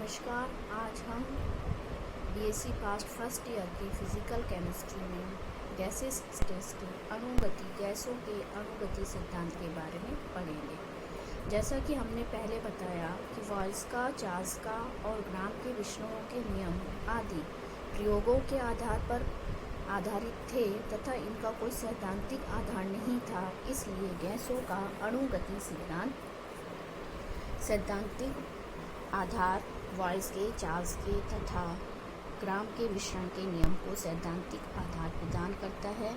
नमस्कार। आज हम बीएससी पास्ट फर्स्ट ईयर की फिज़िकल केमिस्ट्री में गैसेस स्टेज के अणुगति गैसों के अणुगति सिद्धांत के बारे में पढ़ेंगे। जैसा कि हमने पहले बताया कि वॉल्सका, चार्ल्सका और ग्राम के विष्णुओं के नियम आदि प्रयोगों के आधार पर आधारित थे तथा इनका कोई सैद्धांतिक आधार नहीं था। इसलिए गैसों का अणुगति सिद्धांत सैद्धांतिक आधार वॉल्स के, चार्ल्स के तथा ग्राम के विष्णु के नियम को सैद्धांतिक आधार प्रदान करता है।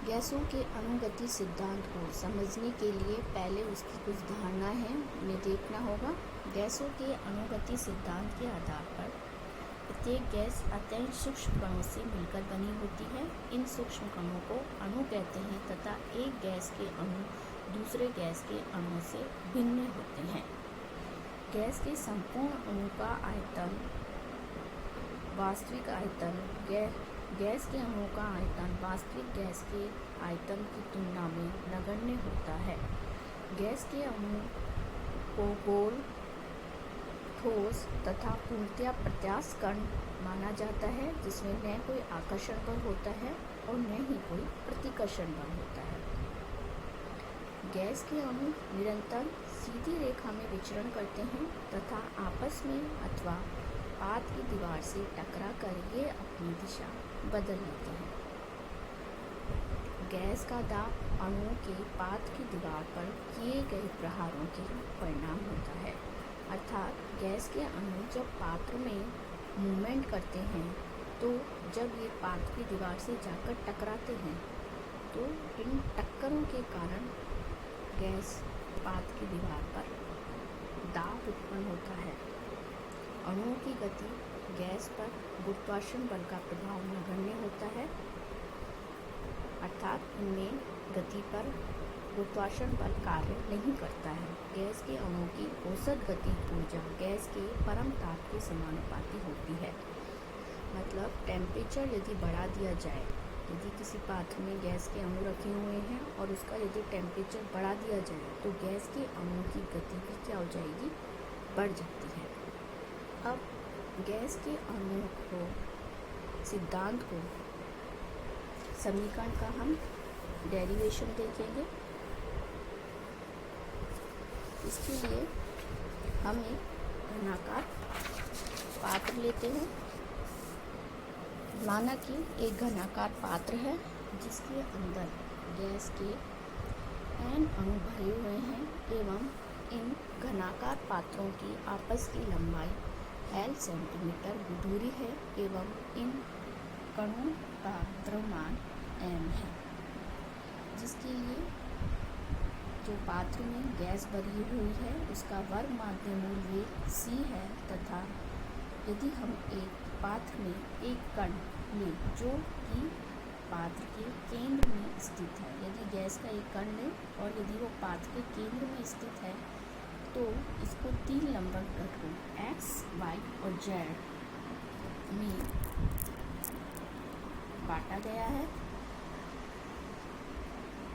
गैसों के अणुगति सिद्धांत को समझने के लिए पहले उसकी कुछ धारणा है उन्हें देखना होगा। गैसों के अणुगति सिद्धांत के आधार पर प्रत्येक गैस अत्यंत सूक्ष्म कणों से मिलकर बनी होती है। इन सूक्ष्म कणों को अणु कहते हैं तथा एक गैस के अणु दूसरे गैस के अणुओं से भिन्न होते हैं। गैस के संपूर्ण अणु का आयतन वास्तविक आयतन गैस के अणुओं का आयतन वास्तविक गैस के आयतन की तुलना में नगण्य होता है। गैस के अणु को गोल, ठोस तथा पूर्णतया प्रत्यास्थ कण माना जाता है, जिसमें न कोई आकर्षण बल होता है और न ही कोई प्रतिकर्षण बल होता है। गैस के अणु निरंतर सीधी रेखा में विचरण करते हैं तथा आपस में अथवा पात की दीवार से टकरा कर ये अपनी दिशा बदल लेते हैं। गैस का दाब अणुओं के पात की दीवार पर किए गए प्रहारों के परिणाम होता है। अर्थात गैस के अणु जब पात्र में मूवमेंट करते हैं तो जब ये पात की दीवार से जाकर टकराते हैं तो इन टक्करों के कारण गैस पात की दीवार पर दाब उत्पन्न होता है। अणुओं की गति गैस पर गुरुत्वाकर्षण बल का प्रभाव नगण्य होता है, अर्थात इनमें गति पर गुरुत्वाकर्षण बल कार्य नहीं करता है। गैस के अणुओं की औसत गति ऊर्जा गैस के परम ताप के समानुपाती होती है। मतलब टेम्परेचर यदि बढ़ा दिया जाए, यदि किसी पात्र में गैस के अणु रखे हुए हैं और उसका यदि टेम्परेचर बढ़ा दिया जाए तो गैस के अणुओं की गति भी क्या हो जाएगी, बढ़ जाती है। अब गैस के अणुओं को सिद्धांत को समीकरण का हम डेरिवेशन देखेंगे। इसके लिए हम एक घनाकार पात्र लेते हैं। माना कि एक घनाकार पात्र है जिसके अंदर गैस के n अणु भरे हुए हैं एवं इन घनाकार पात्रों की आपस की लंबाई L सेंटीमीटर दूरी है एवं इन कणों का द्रव्यमान m है, जिसके लिए जो पात्र में गैस भरी हुई है उसका वर्ग माध्य मूल वेग c है तथा यदि हम एक पात्र में एक कण लें जो कि पात्र के केंद्र में स्थित है, यदि गैस का एक कण लें और यदि वो पात्र के केंद्र में स्थित है तो इसको 3 लंबवत घटकों x, y और z में बांटा गया है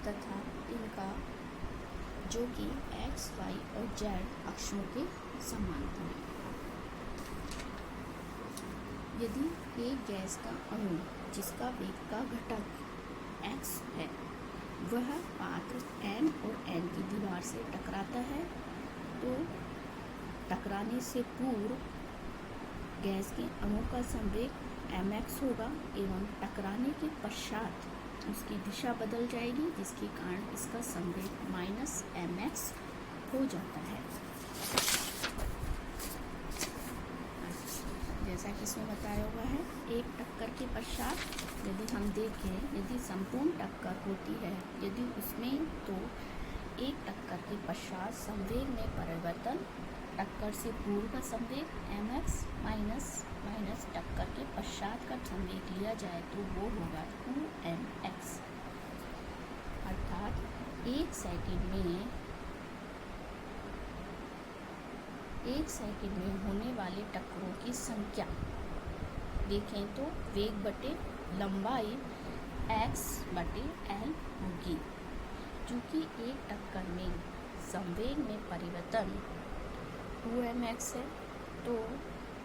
तथा इनका जो कि x, y और z अक्षों के समांतर है। यदि एक गैस का अणु जिसका वेग का घटक x है वह पात्र n और n की दीवार से टकराता है तो टकराने से पूर्व गैस के अणु का संवेग mx होगा एवं टकराने के पश्चात उसकी दिशा बदल जाएगी, जिसके कारण इसका संवेग -mx हो जाता है। जैसा कि इसमें बताया हुआ है, एक टक्कर के पश्चात यदि हम देखें, यदि संपूर्ण टक्कर होती है यदि उसमें तो एक टक्कर के पश्चात संवेग में परिवर्तन टक्कर से पूर्व का संवेग mx माइनस टक्कर के पश्चात का संवेग लिया जाए तो वो होगा 2mx। अर्थात एक सेकंड में होने वाले टक्करों की संख्या देखें तो वेग बटे लंबाई x बटे l होगी। चूँकि एक टक्कर में संवेग में परिवर्तन 2mx है तो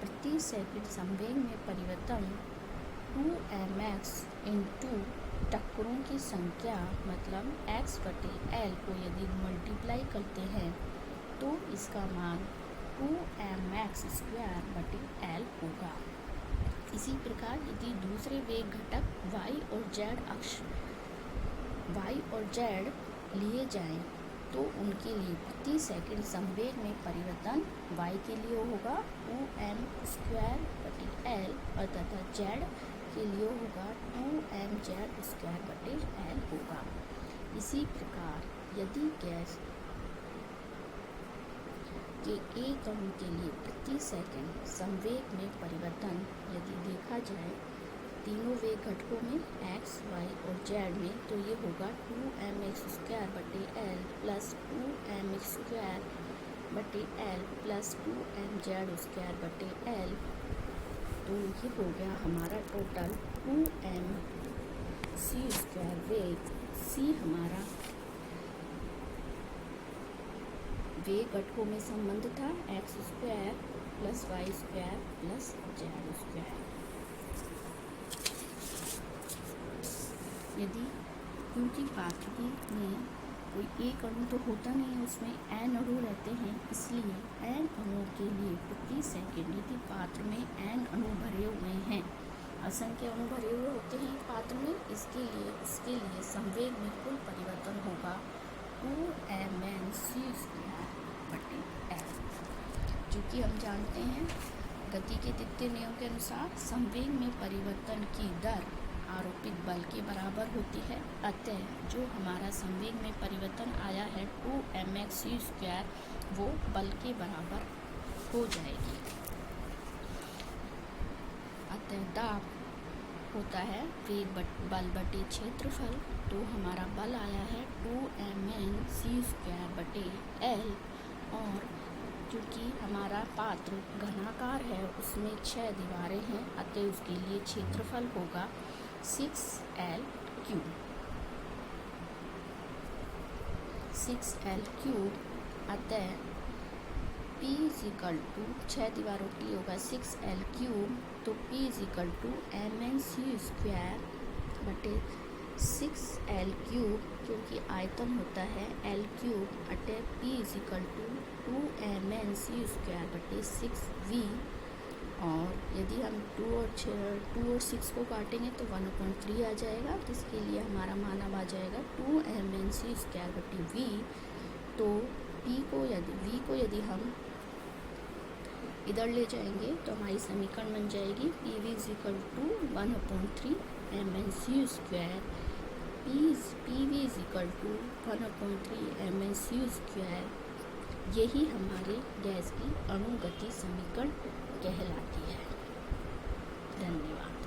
प्रति सेकंड संवेग में परिवर्तन 2mx इंटू टक्करों की संख्या मतलब x/l को यदि मल्टीप्लाई करते हैं तो इसका मान 2mx²/l होगा। इसी प्रकार यदि दूसरे वेग घटक y और z लिए जाएं तो उनके लिए प्रति सेकंड संवेग में परिवर्तन y के लिए होगा 2m²/l और तथा z के लिए होगा 2mz²/l होगा। इसी प्रकार यदि गैस के एक अणु के लिए प्रति सेकंड संवेग में परिवर्तन यदि देखा जाए तीनों वेग घटकों में x, y और z में, तो ये होगा 2mx²/l plus 2mx²/l plus 2mz²/l। तो ये हो गया हमारा टोटल 2mc² वेग। c हमारा वेग घटकों में संबंध था x² plus y² plus z²। यदि क्योंकि पाथ्वी में कोई एक अणु तो होता नहीं है, उसमें n अणु रहते हैं, इसलिए n अणुओं के लिए प्रति सेकंड यदि पात्र में n अणु भरे हुए हैं, असंख्य अणु भरे हुए होते हैं पात्र में, उसके लिए संवेग में कुल परिवर्तन होगा 2mc²/l। चूँकि हम जानते हैं गति के द्वितीय नियम के अनुसार संवेग में परिवर्तन की दर आरोपित बल के बराबर होती है, अतः जो हमारा संवेग में परिवर्तन आया है 2mx² वो बल के बराबर हो जाएगी। अतः दाब होता है वेग बल बटे क्षेत्रफल, तो हमारा बल आया है 2mnc²/l। और क्योंकि हमारा पात्र घनाकार है उसमें 6 दीवारें हैं, अतः उसके लिए क्षेत्रफल होगा 6l³। 6l³, अतः P = 6 दीवारों के लिए होगा 6l³, तो P = mnc²/6l³, क्योंकि आयतन होता है l³, अतः P = 2mnc²/6v। और यदि हम 2 और 6 को काटेंगे तो 1/3 आ जाएगा, जिसके लिए हमारा मान अब आ जाएगा 2mnc²/v। तो v को यदि हम इधर ले जाएंगे तो हमारी समीकरण बन जाएगी pv = 1/3 mnc², pv = 1/3 mnc²। यही हमारे गैस की अणुगति समीकरण कहलाती है। धन्यवाद।